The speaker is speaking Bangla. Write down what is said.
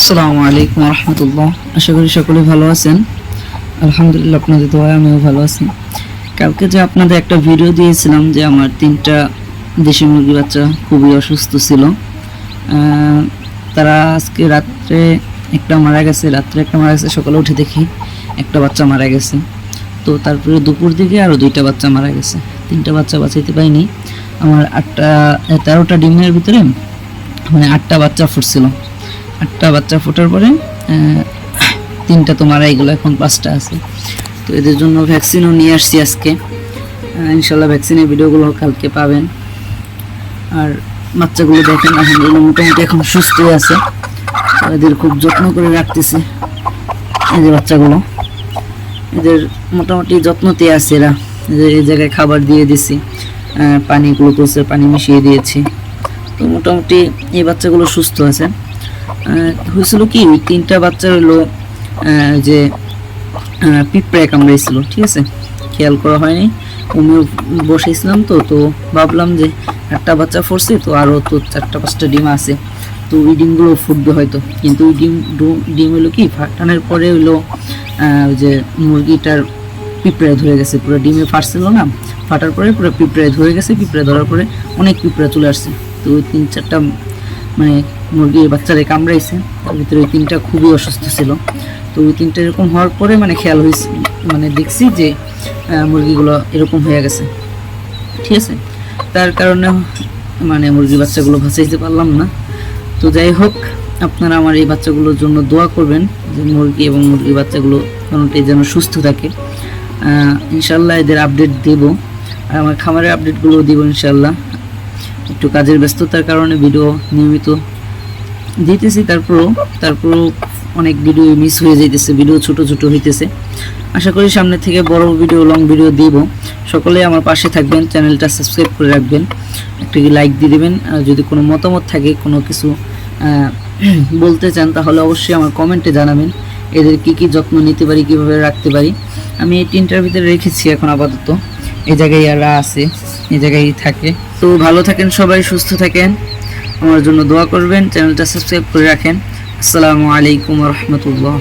আসসালামু আলাইকুম রহমতুল্লাহ। আশা করি সকলে ভালো আছেন। আলহামদুলিল্লাহ, আপনাদের দোয়ায় আমিও ভালো আছি। কালকে যে আপনাদের একটা ভিডিও দিয়েছিলাম যে আমার 3টা দেশি মুরগি বাচ্চা খুবই অসুস্থ ছিল, তারা আজকে রাত্রে একটা মারা গেছে, সকালে উঠে দেখি একটা বাচ্চা মারা গেছে। তো তারপরে দুপুর দিকে আরও 2টা বাচ্চা মারা গেছে। 3টা বাচ্চা বাঁচাইতে পারিনি। আমার 13টা ডিমের ভিতরে মানে 8টা বাচ্চা ফুটছিল। 8টা বাচ্চা ফোটার পরে 3টা তো মারাই গেলো, এখন 5টা আছে। তো এদের জন্য ভ্যাকসিনও নিয়ে আসছি আজকে। ইনশাল্লাহ ভ্যাকসিনের ভিডিওগুলো কালকে পাবেন। আর বাচ্চাগুলো দেখেন আলহামদুলিল্লাহ মোটামুটি এখন সুস্থ আছে। এদের খুব যত্ন করে রাখতেছে। এই যে বাচ্চাগুলো, এদের মোটামুটি যত্নতে আছে এরা। এই জায়গায় খাবার দিয়ে দিছি, পানি গ্লুকোজের পানি মিশিয়ে দিয়েছি। তো মোটামুটি এই বাচ্চাগুলো সুস্থ আছে। হয়েছিল কি, ওই 3টা বাচ্চা হলো যে পিঁপড়ে কামড়াইছিল, ঠিক আছে, খেয়াল করা হয়নি। আমিও বসেছিলাম তো ভাবলাম যে একটা বাচ্চা ফুটছে, তো আরও তো 4টা-5টা ডিম আছে, তো ওই ডিমগুলো ফুটবে হয়তো। কিন্তু ওই ডিম হলো কি, ফাটানোর পরে হইলো যে মুরগিটার পিঁপড়ে ধরে গেছে। পুরো ডিমে ফাটছিল না, ফাটার পরে পুরো পিঁপড়ে ধরে গেছে। পিঁপড়ে ধরার পরে অনেক পিঁপড়ে চলে আসছে। তো ওই 3-4টা মানে মুরগির বাচ্চারে কামড়াইছে। তার ভিতরে ওই 3টা খুবই অসুস্থ ছিল। তো ওই 3টা এরকম হওয়ার পরে মানে খেয়াল হয়েছে, মানে দেখছি যে মুরগিগুলো এরকম হয়ে গেছে, ঠিক আছে। তার কারণে মানে মুরগির বাচ্চাগুলো বাঁচাইতে পারলাম না। তো যাই হোক, আপনারা আমার এই বাচ্চাগুলোর জন্য দোয়া করবেন যে মুরগি এবং মুরগির বাচ্চাগুলো কোনোটাই যেন সুস্থ থাকে। ইনশাল্লাহ এদের আপডেট দেব, আর আমার খামারের আপডেটগুলো দিব ইনশাল্লাহ। একটু কাজের ব্যস্ততার কারণে ভিডিও নিয়মিত দিতেছি, তারপরও অনেক ভিডিও মিস হয়ে যাইতেছে, ভিডিও ছোট হইতেছে। আশা করি সামনে থেকে বড় ভিডিও, লং ভিডিও দিব। সকলে আমার পাশে থাকবেন, চ্যানেলটা সাবস্ক্রাইব করে রাখবেন, একটা লাইক দিয়ে দেবেন। আর যদি কোনো মতামত থাকে, কোনো কিছু বলতে চান, তাহলে অবশ্যই আমার কমেন্টে জানাবেন। এদের কি যত্ন নিতে পারি, কীভাবে রাখতে পারি। আমি এই 3টার ভিতরে রেখেছি এখন আপাতত। এই জায়গায় এরা আছে, এই জায়গায় থাকে। তো ভালো থাকেন সবাই, সুস্থ থাকেন, আমার জন্য দোয়া করবেন, চ্যানেলটা সাবস্ক্রাইব করে রাখেন। আসসালামু আলাইকুম রহমতুল্লাহ।